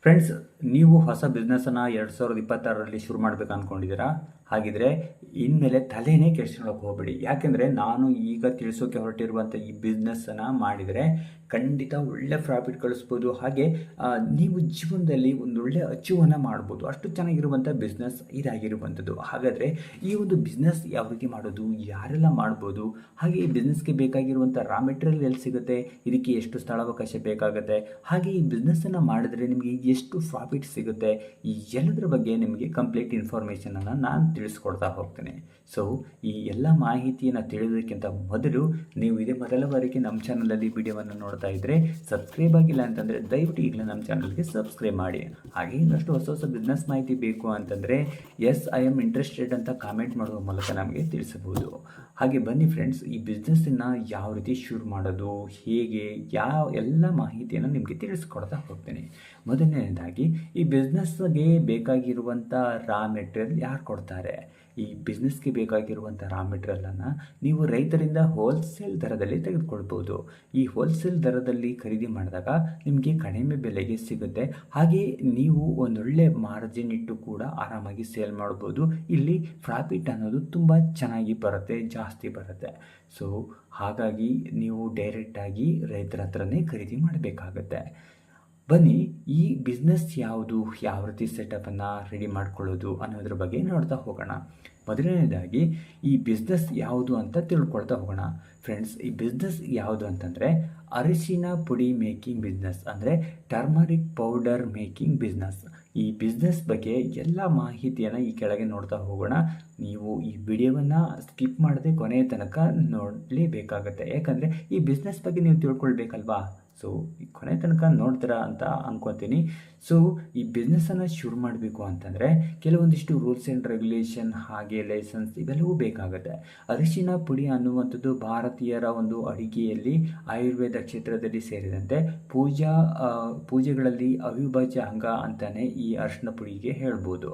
Friends, ನೀವು ಹೊಸ ಬಿಸ್ನೆಸ್ಸನ್ನು 2026ರಲ್ಲಿ ಶುರು ಮಾಡಬೇಕು ಅಂದ್ಕೊಂಡಿದ್ದೀರಾ? ಹಾಗಿದ್ರೆ ಇನ್ಮೇಲೆ ತಲೆನೇ ಕೆಡಿಸ್ಕೊಳ್ಳೋಕೆ ಹೋಗಬೇಡಿ. ಯಾಕೆಂದರೆ ನಾನು ಈಗ ತಿಳಿಸೋಕೆ ಹೊರಟಿರುವಂಥ ಈ ಬಿಸ್ನೆಸ್ಸನ್ನು ಮಾಡಿದರೆ ಖಂಡಿತ ಒಳ್ಳೆ ಪ್ರಾಫಿಟ್ ಗಳಿಸ್ಬೋದು. ಹಾಗೆ ನೀವು ಜೀವನದಲ್ಲಿ ಒಂದೊಳ್ಳೆ ಅಚೀವನ್ನು ಮಾಡ್ಬೋದು. ಅಷ್ಟು ಚೆನ್ನಾಗಿರುವಂಥ ಬಿಸ್ನೆಸ್ ಇದಾಗಿರುವಂಥದ್ದು. ಹಾಗಾದರೆ ಈ ಒಂದು ಬಿಸ್ನೆಸ್ ಯಾವ ರೀತಿ ಮಾಡೋದು, ಯಾರೆಲ್ಲ ಮಾಡ್ಬೋದು, ಹಾಗೆ ಈ ಬಿಸ್ನೆಸ್ಗೆ ಬೇಕಾಗಿರುವಂಥ ರಾ ಮೆಟೀರಿಯಲ್ ಎಲ್ಲಿ ಸಿಗುತ್ತೆ, ಇದಕ್ಕೆ ಎಷ್ಟು ಸ್ಥಳಾವಕಾಶ ಬೇಕಾಗುತ್ತೆ, ಹಾಗೆ ಈ ಬಿಸ್ನೆಸ್ಸನ್ನು ಮಾಡಿದ್ರೆ ನಿಮಗೆ ಎಷ್ಟು ಪ್ರಾಫಿಟ್ ಸಿಗುತ್ತೆ, ಈ ಎಲ್ಲದರ ಬಗ್ಗೆ ನಿಮಗೆ ಕಂಪ್ಲೀಟ್ ಇನ್ಫಾರ್ಮೇಷನನ್ನು ನಾನು ತಿಳಿಸ್ಕೊಡ್ತಾ ಹೋಗ್ತೇನೆ. ಸೊ ಈ ಎಲ್ಲ ಮಾಹಿತಿಯನ್ನು ತಿಳಿಯೋದಕ್ಕಿಂತ ಮೊದಲು ನೀವು ಇದೇ ಮೊದಲ ಬಾರಿಗೆ ನಮ್ಮ ಚಾನಲಲ್ಲಿ ವಿಡಿಯೋವನ್ನು ನೋಡ್ತಾ ಇದ್ದರೆ, ಸಬ್ಸ್ಕ್ರೈಬ್ ಆಗಿಲ್ಲ ಅಂತಂದರೆ ದಯವಿಟ್ಟು ಈಗಲೇ ನಮ್ಮ ಚಾನಲ್ಗೆ ಸಬ್ಸ್ಕ್ರೈಬ್ ಮಾಡಿ. ಹಾಗೆ ಇನ್ನಷ್ಟು ಹೊಸ ಹೊಸ ಬಿಸ್ನೆಸ್ ಮಾಹಿತಿ ಬೇಕು ಅಂತಂದರೆ ಎಸ್ ಐ ಆಮ್ ಇಂಟ್ರೆಸ್ಟೆಡ್ ಅಂತ ಕಾಮೆಂಟ್ ಮಾಡುವ ಮೂಲಕ ನಮಗೆ ತಿಳಿಸಬಹುದು. ಹಾಗೆ ಬನ್ನಿ ಫ್ರೆಂಡ್ಸ್, ಈ ಬಿಸ್ನೆಸ್ಸನ್ನು ಯಾವ ರೀತಿ ಶುರು ಮಾಡೋದು, ಹೇಗೆ, ಎಲ್ಲ ಮಾಹಿತಿಯನ್ನು ನಿಮಗೆ ತಿಳಿಸ್ಕೊಡ್ತಾ ಹೋಗ್ತೇನೆ. ಮೊದಲನೇದಾಗಿ ಈ ಬಿಸ್ನೆಸ್ಗೆ ಬೇಕಾಗಿರುವಂಥ ರಾ ಮೆಟೀರಿಯಲ್ ಯಾರು ಕೊಡ್ತಾರೆ? ಈ ಬಿಸ್ನೆಸ್ಗೆ ಬೇಕಾಗಿರುವಂಥ ರಾ ಮೆಟೀರಿಯಲನ್ನು ನೀವು ರೈತರಿಂದ ಹೋಲ್ಸೇಲ್ ದರದಲ್ಲಿ ತೆಗೆದುಕೊಳ್ಬೋದು. ಈ ಹೋಲ್ಸೇಲ್ ದರದಲ್ಲಿ ಖರೀದಿ ಮಾಡಿದಾಗ ನಿಮಗೆ ಕಡಿಮೆ ಬೆಲೆಗೆ ಸಿಗುತ್ತೆ. ಹಾಗೆ ನೀವು ಒಂದೊಳ್ಳೆ ಮಾರ್ಜಿನ್ ಇಟ್ಟು ಕೂಡ ಆರಾಮಾಗಿ ಸೇಲ್ ಮಾಡ್ಬೋದು. ಇಲ್ಲಿ ಪ್ರಾಫಿಟ್ ಅನ್ನೋದು ತುಂಬ ಚೆನ್ನಾಗಿ ಬರುತ್ತೆ, ಜಾಸ್ತಿ ಬರುತ್ತೆ. ಸೊ ಹಾಗಾಗಿ ನೀವು ಡೈರೆಕ್ಟಾಗಿ ರೈತರ ಹತ್ರನೇ ಖರೀದಿ ಮಾಡಬೇಕಾಗತ್ತೆ. ಬನ್ನಿ, ಈ ಬಿಸ್ನೆಸ್ ಯಾವುದು, ಯಾವ ರೀತಿ ಸೆಟಪನ್ನು ರೆಡಿ ಮಾಡ್ಕೊಳ್ಳೋದು ಅನ್ನೋದ್ರ ಬಗ್ಗೆ ನೋಡ್ತಾ ಹೋಗೋಣ. ಮೊದಲನೇದಾಗಿ ಈ ಬಿಸ್ನೆಸ್ ಯಾವುದು ಅಂತ ತಿಳ್ಕೊಳ್ತಾ ಹೋಗೋಣ. ಫ್ರೆಂಡ್ಸ್, ಈ ಬಿಸ್ನೆಸ್ ಯಾವುದು ಅಂತಂದರೆ ಅರಿಶಿನ ಪುಡಿ ಮೇಕಿಂಗ್ ಬಿಸ್ನೆಸ್, ಅಂದರೆ ಟರ್ಮರಿಕ್ ಪೌಡರ್ ಮೇಕಿಂಗ್ ಬಿಸ್ನೆಸ್. ಈ ಬಿಸ್ನೆಸ್ ಬಗ್ಗೆ ಎಲ್ಲ ಮಾಹಿತಿಯನ್ನು ಈ ಕೆಳಗೆ ನೋಡ್ತಾ ಹೋಗೋಣ. ನೀವು ಈ ವಿಡಿಯೋವನ್ನು ಸ್ಕಿಪ್ ಮಾಡದೆ ಕೊನೆಯ ತನಕ ನೋಡಲೇಬೇಕಾಗತ್ತೆ. ಯಾಕಂದರೆ ಈ ಬಿಸ್ನೆಸ್ ಬಗ್ಗೆ ನೀವು ತಿಳ್ಕೊಳ್ಬೇಕಲ್ವಾ. ಸೊ ಈ ಕೊನೆ ತನಕ ನೋಡ್ತೀರಾ ಅಂತ ಅಂದ್ಕೊತೀನಿ. ಸೊ ಈ ಬಿಸ್ನೆಸ್ಸನ್ನು ಶುರು ಮಾಡಬೇಕು ಅಂತಂದರೆ ಕೆಲವೊಂದಿಷ್ಟು ರೂಲ್ಸ್ ಆ್ಯಂಡ್ ರೆಗ್ಯುಲೇಷನ್ ಹಾಗೆ ಲೈಸೆನ್ಸ್ ಇವೆಲ್ಲವೂ ಬೇಕಾಗುತ್ತೆ. ಅರಿಶಿನ ಪುಡಿ ಅನ್ನುವಂಥದ್ದು ಭಾರತೀಯರ ಒಂದು ಅಡುಗೆಯಲ್ಲಿ ಆಯುರ್ವೇದ ಕ್ಷೇತ್ರದಲ್ಲಿ ಸೇರಿದಂತೆ ಪೂಜೆಗಳಲ್ಲಿ ಅವಿಭಾಜ್ಯ ಅಂಗ ಅಂತಲೇ ಈ ಅರಿಶಿನ ಪುಡಿಗೆ ಹೇಳ್ಬೋದು.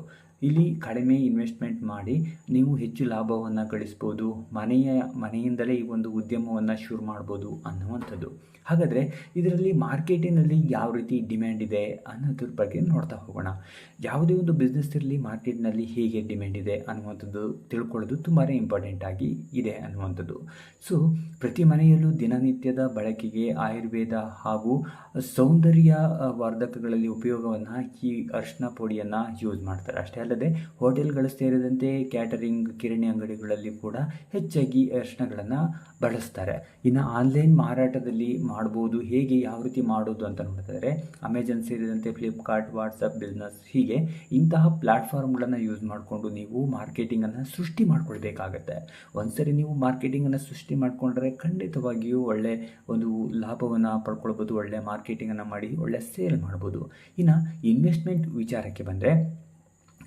ಇಲ್ಲಿ ಕಡಿಮೆ ಇನ್ವೆಸ್ಟ್ಮೆಂಟ್ ಮಾಡಿ ನೀವು ಹೆಚ್ಚು ಲಾಭವನ್ನು ಗಳಿಸ್ಬೋದು. ಮನೆಯಿಂದಲೇ ಈ ಒಂದು ಉದ್ಯಮವನ್ನು ಶುರು ಮಾಡ್ಬೋದು ಅನ್ನುವಂಥದ್ದು. ಹಾಗಾದರೆ ಇದರಲ್ಲಿ ಮಾರ್ಕೆಟಿನಲ್ಲಿ ಯಾವ ರೀತಿ ಡಿಮ್ಯಾಂಡ್ ಇದೆ ಅನ್ನೋದ್ರ ಬಗ್ಗೆ ನೋಡ್ತಾ ಹೋಗೋಣ. ಯಾವುದೇ ಒಂದು ಬಿಸ್ನೆಸ್ ಇರಲಿ, ಮಾರ್ಕೆಟ್ನಲ್ಲಿ ಹೇಗೆ ಡಿಮ್ಯಾಂಡ್ ಇದೆ ಅನ್ನುವಂಥದ್ದು ತಿಳ್ಕೊಳ್ಳೋದು ತುಂಬಾ ಇಂಪಾರ್ಟೆಂಟ್ ಆಗಿ ಇದೆ ಅನ್ನುವಂಥದ್ದು. ಸೊ ಪ್ರತಿ ಮನೆಯಲ್ಲೂ ದಿನನಿತ್ಯದ ಬಳಕೆಗೆ ಆಯುರ್ವೇದ ಹಾಗೂ ಸೌಂದರ್ಯ ವರ್ಧಕಗಳಲ್ಲಿ ಉಪಯೋಗವನ್ನು ಈ ಅರಿಶಿನ ಪುಡಿಯನ್ನು ಯೂಸ್ ಮಾಡ್ತಾರೆ. ಅಷ್ಟೇ ಅಲ್ಲದೆ ಹೋಟೆಲ್ಗಳು ಸೇರಿದಂತೆ ಕ್ಯಾಟರಿಂಗ್, ಕಿರಾಣಿ ಅಂಗಡಿಗಳಲ್ಲಿ ಕೂಡ ಹೆಚ್ಚಾಗಿ ಅರಿಶಿನಗಳನ್ನು ಬಳಸ್ತಾರೆ. ಇನ್ನು ಆನ್ಲೈನ್ ಮಾರಾಟದಲ್ಲಿ ಮಾಡ್ಬೋದು. ಹೇಗೆ, ಯಾವ ರೀತಿ ಮಾಡೋದು ಅಂತ ನೋಡಿದ್ರೆ ಅಮೆಜಾನ್ ಸೇರಿದಂತೆ ಫ್ಲಿಪ್ಕಾರ್ಟ್, ವಾಟ್ಸಪ್ ಬಿಸ್ನೆಸ್, ಹೀಗೆ ಇಂತಹ ಪ್ಲ್ಯಾಟ್ಫಾರ್ಮ್ಗಳನ್ನು ಯೂಸ್ ಮಾಡಿಕೊಂಡು ನೀವು ಮಾರ್ಕೆಟಿಂಗನ್ನು ಸೃಷ್ಟಿ ಮಾಡ್ಕೊಳ್ಬೇಕಾಗತ್ತೆ. ಒಂದ್ಸರಿ ನೀವು ಮಾರ್ಕೆಟಿಂಗನ್ನು ಸೃಷ್ಟಿ ಮಾಡಿಕೊಂಡ್ರೆ ಖಂಡಿತವಾಗಿಯೂ ಒಳ್ಳೆ ಒಂದು ಲಾಭವನ್ನು ಪಡ್ಕೊಳ್ಬೋದು. ಒಳ್ಳೆ ಮಾರ್ಕೆಟಿಂಗನ್ನು ಮಾಡಿ ಒಳ್ಳೆ ಸೇಲ್ ಮಾಡ್ಬೋದು. ಇನ್ನು ಇನ್ವೆಸ್ಟ್ಮೆಂಟ್ ವಿಚಾರಕ್ಕೆ ಬಂದರೆ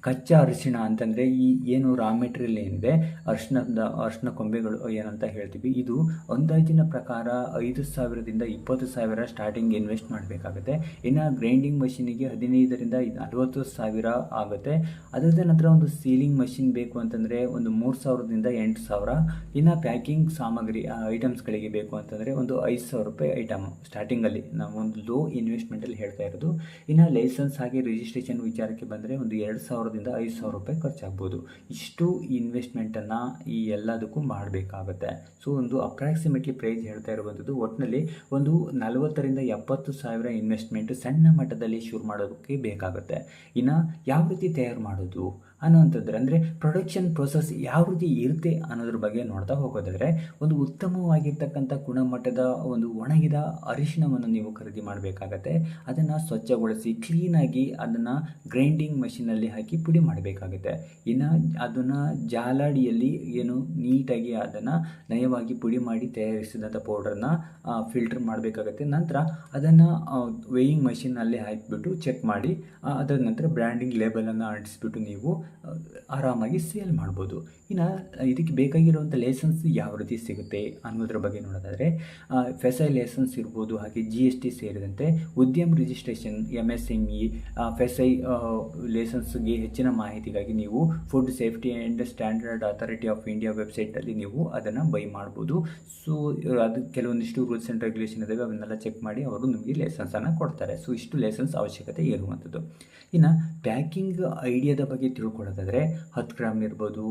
ಕಚ್ಚಾ ಅರಿಶಿಣ ಅಂತಂದರೆ ಈ ಏನು ರಾ ಮೆಟೀರಿಯಲ್ ಏನಿದೆ, ಅರಿಶಿನ ಕೊಂಬೆಗಳು ಏನಂತ ಹೇಳ್ತೀವಿ, ಇದು ಅಂದಾಜಿನ ಪ್ರಕಾರ 5,000ದಿಂದ 20,000 ಸ್ಟಾರ್ಟಿಂಗ್ ಇನ್ವೆಸ್ಟ್ ಮಾಡಬೇಕಾಗುತ್ತೆ. ಇನ್ನು ಗ್ರೈಂಡಿಂಗ್ ಮಷೀನಿಗೆ 15ರಿಂದ 40,000 ಆಗುತ್ತೆ. ಅದಾದ ನಂತರ ಒಂದು ಸೀಲಿಂಗ್ ಮಷಿನ್ ಬೇಕು ಅಂತಂದರೆ ಒಂದು 3,000ದಿಂದ 8,000. ಇನ್ನು ಪ್ಯಾಕಿಂಗ್ ಸಾಮಗ್ರಿ ಐಟಮ್ಸ್ಗಳಿಗೆ ಬೇಕು ಅಂತಂದರೆ ಒಂದು 5,000 ರೂಪಾಯಿ ಐಟಮ್ ಸ್ಟಾರ್ಟಿಂಗಲ್ಲಿ. ನಾವು ಒಂದು ಲೋ ಇನ್ವೆಸ್ಟ್ಮೆಂಟಲ್ಲಿ ಹೇಳ್ತಾ ಇರೋದು. ಇನ್ನು ಲೈಸೆನ್ಸ್ ಹಾಗೆ ರಿಜಿಸ್ಟ್ರೇಷನ್ ವಿಚಾರಕ್ಕೆ ಬಂದರೆ ಒಂದು 2,000ದಿಂದ 5,000 ರೂಪಾಯಿ ಖರ್ಚಾಗ್ಬೋದು. ಇಷ್ಟು ಇನ್ವೆಸ್ಟ್ಮೆಂಟನ್ನು ಈ ಎಲ್ಲದಕ್ಕೂ ಮಾಡಬೇಕಾಗುತ್ತೆ. ಸೊ ಒಂದು ಅಪ್ರಾಕ್ಸಿಮೇಟ್ಲಿ ಪ್ರೈಸ್ ಹೇಳ್ತಾ ಇರುವಂಥದ್ದು ಒಟ್ಟಿನಲ್ಲಿ ಒಂದು 40,000ರಿಂದ 70,000 ಇನ್ವೆಸ್ಟ್ಮೆಂಟ್ ಸಣ್ಣ ಮಟ್ಟದಲ್ಲಿ ಶುರು ಮಾಡೋದಕ್ಕೆ ಬೇಕಾಗುತ್ತೆ. ಇನ್ನು ಯಾವ ರೀತಿ ತಯಾರು ಮಾಡೋದು ಅನ್ನೋವಂಥದ್ದು, ಅಂದರೆ ಪ್ರೊಡಕ್ಷನ್ ಪ್ರೊಸೆಸ್ ಯಾವ ರೀತಿ ಇರುತ್ತೆ ಅನ್ನೋದ್ರ ಬಗ್ಗೆ ನೋಡ್ತಾ ಹೋಗೋದಾದರೆ, ಒಂದು ಉತ್ತಮವಾಗಿರ್ತಕ್ಕಂಥ ಗುಣಮಟ್ಟದ ಒಂದು ಒಣಗಿದ ಅರಿಶಿಣವನ್ನು ನೀವು ಖರೀದಿ ಮಾಡಬೇಕಾಗತ್ತೆ. ಅದನ್ನು ಸ್ವಚ್ಛಗೊಳಿಸಿ ಕ್ಲೀನಾಗಿ ಅದನ್ನು ಗ್ರೈಂಡಿಂಗ್ ಮಷೀನಲ್ಲಿ ಹಾಕಿ ಪುಡಿ ಮಾಡಬೇಕಾಗುತ್ತೆ. ಇನ್ನು ಅದನ್ನು ಜಾಲಾಡಿಯಲ್ಲಿ ಏನು ನೀಟಾಗಿ ಅದನ್ನು ನಯವಾಗಿ ಪುಡಿ ಮಾಡಿ ತಯಾರಿಸಿದಂಥ ಪೌಡ್ರನ್ನ ಫಿಲ್ಟರ್ ಮಾಡಬೇಕಾಗತ್ತೆ. ನಂತರ ಅದನ್ನು ವೇಯಿಂಗ್ ಮಷೀನಲ್ಲಿ ಹಾಕಿಬಿಟ್ಟು ಚೆಕ್ ಮಾಡಿ ಅದರ ನಂತರ ಬ್ರ್ಯಾಂಡಿಂಗ್ ಲೇಬಲನ್ನು ಅಂಟಿಸ್ಬಿಟ್ಟು ನೀವು ಆರಾಮಾಗಿ ಸೇಲ್ ಮಾಡ್ಬೋದು. ಇನ್ನು ಇದಕ್ಕೆ ಬೇಕಾಗಿರುವಂಥ ಲೈಸೆನ್ಸ್ ಯಾವ ರೀತಿ ಸಿಗುತ್ತೆ ಅನ್ನೋದ್ರ ಬಗ್ಗೆ ನೋಡೋದಾದರೆ FSI ಲೈಸೆನ್ಸ್ ಇರ್ಬೋದು, ಹಾಗೆ GST ಸೇರಿದಂತೆ ಉದ್ಯಮ ರಿಜಿಸ್ಟ್ರೇಷನ್, MSME, FSI ಲೈಸೆನ್ಸ್ಗೆ ಹೆಚ್ಚಿನ ಮಾಹಿತಿಗಾಗಿ ನೀವು food safety and standard authority of India ವೆಬ್ಸೈಟಲ್ಲಿ ನೀವು ಅದನ್ನು ಬೈ ಮಾಡ್ಬೋದು. ಸೊ ಅದು ಕೆಲವೊಂದಿಷ್ಟು ರೂಲ್ಸ್ ಆ್ಯಂಡ್ ರೆಗ್ಯುಲೇಷನ್ ಇದ್ದಾವೆ, ಅವನ್ನೆಲ್ಲ ಚೆಕ್ ಮಾಡಿ ಅವರು ನಿಮಗೆ ಲೈಸೆನ್ಸನ್ನು ಕೊಡ್ತಾರೆ. ಸೊ ಇಷ್ಟು ಲೈಸೆನ್ಸ್ ಅವಶ್ಯಕತೆ ಇರುವಂಥದ್ದು. ಇನ್ನು ಪ್ಯಾಕಿಂಗ್ ಐಡಿಯಾದ ಬಗ್ಗೆ ತಿಳ್ಕೊಳ್ಳೋದಾದರೆ 10 ಗ್ರಾಮ್ ಇರ್ಬೋದು,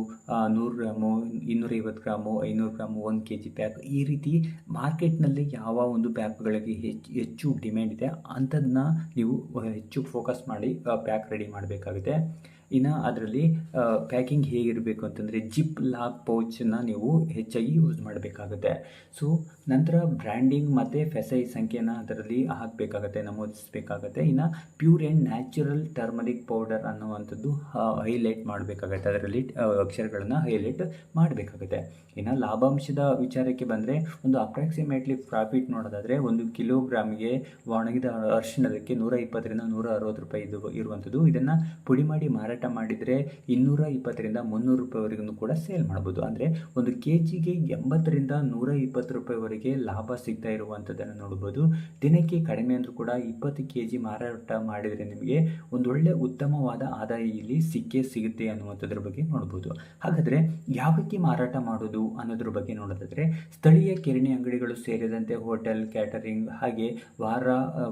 100 gram, 250 gram, 500 gram, 1 kg pack, ಈ ರೀತಿ ಮಾರ್ಕೆಟ್ನಲ್ಲಿ ಯಾವ ಒಂದು ಪ್ಯಾಕ್ಗಳಿಗೆ ಹೆಚ್ಚು ಡಿಮ್ಯಾಂಡ್ ಇದೆ ಅಂಥದನ್ನ ನೀವು ಹೆಚ್ಚು ಫೋಕಸ್ ಮಾಡಿ ಪ್ಯಾಕ್ ರೆಡಿ ಮಾಡಬೇಕಾಗುತ್ತೆ. ಇನ್ನು ಅದರಲ್ಲಿ ಪ್ಯಾಕಿಂಗ್ ಹೇಗಿರಬೇಕು ಅಂತಂದರೆ ಜಿಪ್ ಲಾಕ್ ಪೌಚನ್ನು ನೀವು ಹೆಚ್ಚಾಗಿ ಯೂಸ್ ಮಾಡಬೇಕಾಗುತ್ತೆ. ಸೊ ನಂತರ ಬ್ರ್ಯಾಂಡಿಂಗ್ ಮತ್ತು FSI ಸಂಖ್ಯೆನ ಅದರಲ್ಲಿ ಹಾಕಬೇಕಾಗತ್ತೆ, ನಮೂದಿಸಬೇಕಾಗತ್ತೆ. ಇನ್ನು pure and natural turmeric powder ಅನ್ನುವಂಥದ್ದು ಹೈಲೈಟ್ ಮಾಡಬೇಕಾಗತ್ತೆ, ಅದರಲ್ಲಿ ಅಕ್ಷರಗಳನ್ನು ಹೈಲೈಟ್ ಮಾಡಬೇಕಾಗುತ್ತೆ. ಇನ್ನು ಲಾಭಾಂಶದ ವಿಚಾರಕ್ಕೆ ಬಂದರೆ ಒಂದು ಅಪ್ರಾಕ್ಸಿಮೇಟ್ಲಿ ಪ್ರಾಫಿಟ್ ನೋಡೋದಾದರೆ 1 ಕಿಲೋಗ್ರಾಮಿಗೆ ಒಣಗಿದ ಅರಿಶಿಣದಕ್ಕೆ 120ರಿಂದ 160 ರೂಪಾಯಿ ಇರುವಂಥದ್ದು. ಇದನ್ನು ಪುಡಿ ಮಾಡಿ ಮಾರಾಟ ಮಾಡಿದರೆ 220ರಿಂದ 300 ರೂಪಾಯಿವರೆಗೂ ಕೂಡ ಸೇಲ್ ಮಾಡ್ಬೋದು. ಅಂದರೆ 1 kgಗೆ 80ರಿಂದ 120 ರೂಪಾಯಿವರೆಗೆ ಲಾಭ ಸಿಗ್ತಾ ಇರುವಂಥದ್ದನ್ನು ನೋಡ್ಬೋದು. ದಿನಕ್ಕೆ ಕಡಿಮೆ ಅಂದರೂ ಕೂಡ 20 kg ಮಾರಾಟ ಮಾಡಿದರೆ ನಿಮಗೆ ಒಂದೊಳ್ಳೆ ಉತ್ತಮವಾದ ಆದಾಯ ಇಲ್ಲಿ ಸಿಗುತ್ತೆ ಅನ್ನುವಂಥದ್ರ ಬಗ್ಗೆ ನೋಡ್ಬೋದು. ಹಾಗಾದರೆ ಯಾವ ರೀತಿ ಮಾರಾಟ ಮಾಡೋದು ಅನ್ನೋದ್ರ ಬಗ್ಗೆ ನೋಡೋದಾದರೆ ಸ್ಥಳೀಯ ಕಿರಾಣಿ ಅಂಗಡಿಗಳು ಸೇರಿದಂತೆ ಹೋಟೆಲ್, ಕ್ಯಾಟರಿಂಗ್, ಹಾಗೆ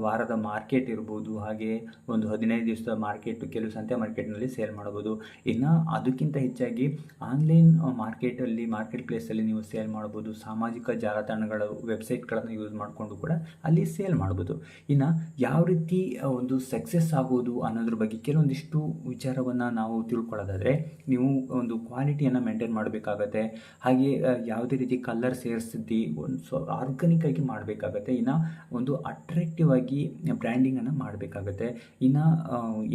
ವಾರದ ಮಾರ್ಕೆಟ್ ಇರ್ಬೋದು, ಹಾಗೆ ಒಂದು 15 ದಿವಸದ ಮಾರ್ಕೆಟ್, ಕೆಲವು ಸಂತೆ ಮಾರ್ಕೆಟ್ನಲ್ಲಿ ಸೇಲ್ ಮಾಡ್ಬೋದು. ಇನ್ನು ಅದಕ್ಕಿಂತ ಹೆಚ್ಚಾಗಿ ಆನ್ಲೈನ್ ಮಾರ್ಕೆಟ್ ಪ್ಲೇಸಲ್ಲಿ ನೀವು ಸೇಲ್ ಮಾಡ್ಬೋದು. ಸಾಮಾಜಿಕ ಜಾಲತಾಣಗಳ ವೆಬ್ಸೈಟ್ಗಳನ್ನು ಯೂಸ್ ಮಾಡಿಕೊಂಡು ಕೂಡ ಅಲ್ಲಿ ಸೇಲ್ ಮಾಡ್ಬೋದು. ಇನ್ನು ಯಾವ ರೀತಿ ಒಂದು ಸಕ್ಸಸ್ ಆಗೋದು ಅನ್ನೋದ್ರ ಬಗ್ಗೆ ಕೆಲವೊಂದಿಷ್ಟು ವಿಚಾರವನ್ನು ನಾವು ತಿಳ್ಕೊಳ್ಳೋದಾದರೆ ನೀವು ಒಂದು ಕ್ವಾಲಿಟಿಯನ್ನು ಮೇಂಟೈನ್ ಮಾಡಬೇಕಾಗತ್ತೆ. ಹಾಗೆ ಯಾವುದೇ ರೀತಿ ಕಲರ್ ಸೇರಿಸಿದ್ದು ಒಂದು ಆರ್ಗಾನಿಕ್ ಆಗಿ ಮಾಡಬೇಕಾಗತ್ತೆ. ಇನ್ನು ಒಂದು ಅಟ್ರಾಕ್ಟಿವ್ ಆಗಿ ಬ್ರ್ಯಾಂಡಿಂಗನ್ನು ಮಾಡಬೇಕಾಗತ್ತೆ. ಇನ್ನು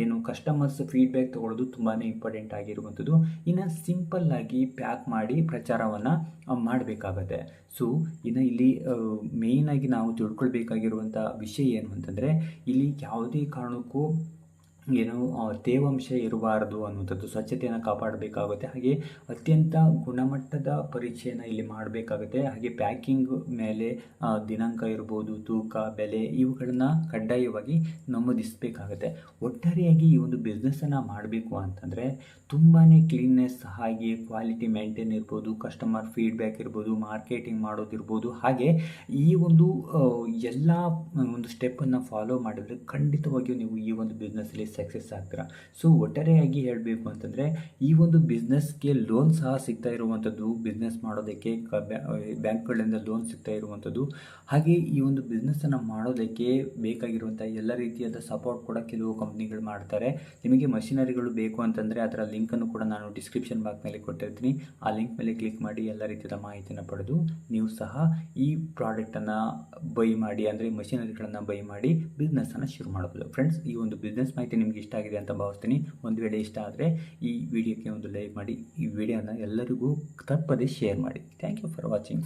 ಏನು ಕಸ್ಟಮರ್ಸ್ ಫೀಡ್ಬ್ಯಾಕ್ ತೊಗೊಳ್ಳೋದು ತುಂಬಾ ಇಂಪಾರ್ಟೆಂಟ್ ಆಗಿರುವಂಥದ್ದು. ಇನ್ನು ಸಿಂಪಲ್ ಆಗಿ ಪ್ಯಾಕ್ ಮಾಡಿ ಪ್ರಚಾರವನ್ನು ಮಾಡಬೇಕಾಗತ್ತೆ. ಸೊ ಇನ್ನು ಇಲ್ಲಿ ಮೇಯ್ನಾಗಿ ನಾವು ತಿಳ್ಕೊಳ್ಬೇಕಾಗಿರುವಂಥ ವಿಷಯ ಏನು ಅಂತಂದರೆ ಇಲ್ಲಿ ಯಾವುದೇ ಕಾರಣಕ್ಕೂ ತೇವಾಂಶ ಇರಬಾರದು ಅನ್ನುವಂಥದ್ದು, ಸ್ವಚ್ಛತೆಯನ್ನು ಕಾಪಾಡಬೇಕಾಗುತ್ತೆ. ಹಾಗೆ ಅತ್ಯಂತ ಗುಣಮಟ್ಟದ ಪರೀಕ್ಷೆಯನ್ನು ಇಲ್ಲಿ ಮಾಡಬೇಕಾಗುತ್ತೆ. ಹಾಗೆ ಪ್ಯಾಕಿಂಗ್ ಮೇಲೆ ದಿನಾಂಕ ಇರ್ಬೋದು, ತೂಕ, ಬೆಲೆ ಇವುಗಳನ್ನು ಕಡ್ಡಾಯವಾಗಿ ನಮೂದಿಸಬೇಕಾಗುತ್ತೆ. ಒಟ್ಟಾರೆಯಾಗಿ ಈ ಒಂದು ಬಿಸ್ನೆಸ್ಸನ್ನು ಮಾಡಬೇಕು ಅಂತಂದರೆ ತುಂಬಾ ಕ್ಲೀನ್ನೆಸ್, ಹಾಗೆ ಕ್ವಾಲಿಟಿ ಮೇಂಟೈನ್ ಇರ್ಬೋದು, ಕಸ್ಟಮರ್ ಫೀಡ್ಬ್ಯಾಕ್ ಇರ್ಬೋದು, ಮಾರ್ಕೆಟಿಂಗ್ ಮಾಡೋದಿರ್ಬೋದು, ಹಾಗೆ ಈ ಒಂದು ಎಲ್ಲ ಒಂದು ಸ್ಟೆಪ್ಪನ್ನು ಫಾಲೋ ಮಾಡಿದರೆ ಖಂಡಿತವಾಗಿಯೂ ನೀವು ಈ ಒಂದು ಬಿಸ್ನೆಸ್ಸಲ್ಲಿ ಸಕ್ಸಸ್ ಆಗ್ತೀರಾ. ಸೊ ಒಟ್ಟಾರೆಯಾಗಿ ಹೇಳಬೇಕು ಅಂತಂದರೆ ಈ ಒಂದು ಬಿಸ್ನೆಸ್ಗೆ ಲೋನ್ ಸಹ ಸಿಗ್ತಾ ಇರುವಂಥದ್ದು, ಬಿಸ್ನೆಸ್ ಮಾಡೋದಕ್ಕೆ ಬ್ಯಾಂಕ್ಗಳಿಂದ ಲೋನ್ ಸಿಗ್ತಾ ಇರುವಂಥದ್ದು. ಹಾಗೆ ಈ ಒಂದು ಬಿಸ್ನೆಸ್ಸನ್ನು ಮಾಡೋದಕ್ಕೆ ಬೇಕಾಗಿರುವಂಥ ಎಲ್ಲ ರೀತಿಯಾದ ಸಪೋರ್ಟ್ ಕೂಡ ಕೆಲವು ಕಂಪ್ನಿಗಳು ಮಾಡ್ತಾರೆ. ನಿಮಗೆ ಮಷಿನರಿಗಳು ಬೇಕು ಅಂತಂದರೆ ಅದರ ಲಿಂಕನ್ನು ಕೂಡ ನಾನು ಡಿಸ್ಕ್ರಿಪ್ಷನ್ ಬಾಕ್ಸ್ನಲ್ಲಿ ಕೊಟ್ಟಿರ್ತೀನಿ. ಆ ಲಿಂಕ್ ಮೇಲೆ ಕ್ಲಿಕ್ ಮಾಡಿ ಎಲ್ಲ ರೀತಿಯ ಮಾಹಿತಿಯನ್ನು ಪಡೆದು ನೀವು ಸಹ ಈ ಪ್ರಾಡಕ್ಟನ್ನು ಬೈ ಮಾಡಿ, ಅಂದರೆ ಮಷಿನರಿಗಳನ್ನು ಬೈ ಮಾಡಿ ಬಿಸ್ನೆಸ್ಸನ್ನು ಶುರು ಮಾಡಬಹುದು. ಫ್ರೆಂಡ್ಸ್, ಈ ಒಂದು ಬಿಸ್ನೆಸ್ ಮಾಹಿತಿ ನಿಮಗೆ ಇಷ್ಟ ಆಗಿದೆ ಅಂತ ಭಾವಿಸ್ತೀನಿ. ಒಂದು ವೇಳೆ ಇಷ್ಟ ಆದರೆ ಈ ವಿಡಿಯೋಕ್ಕೆ ಒಂದು ಲೈಕ್ ಮಾಡಿ, ಈ ವಿಡಿಯೋನ ಎಲ್ಲರಿಗೂ ತಪ್ಪದೇ ಶೇರ್ ಮಾಡಿ. Thank you for watching.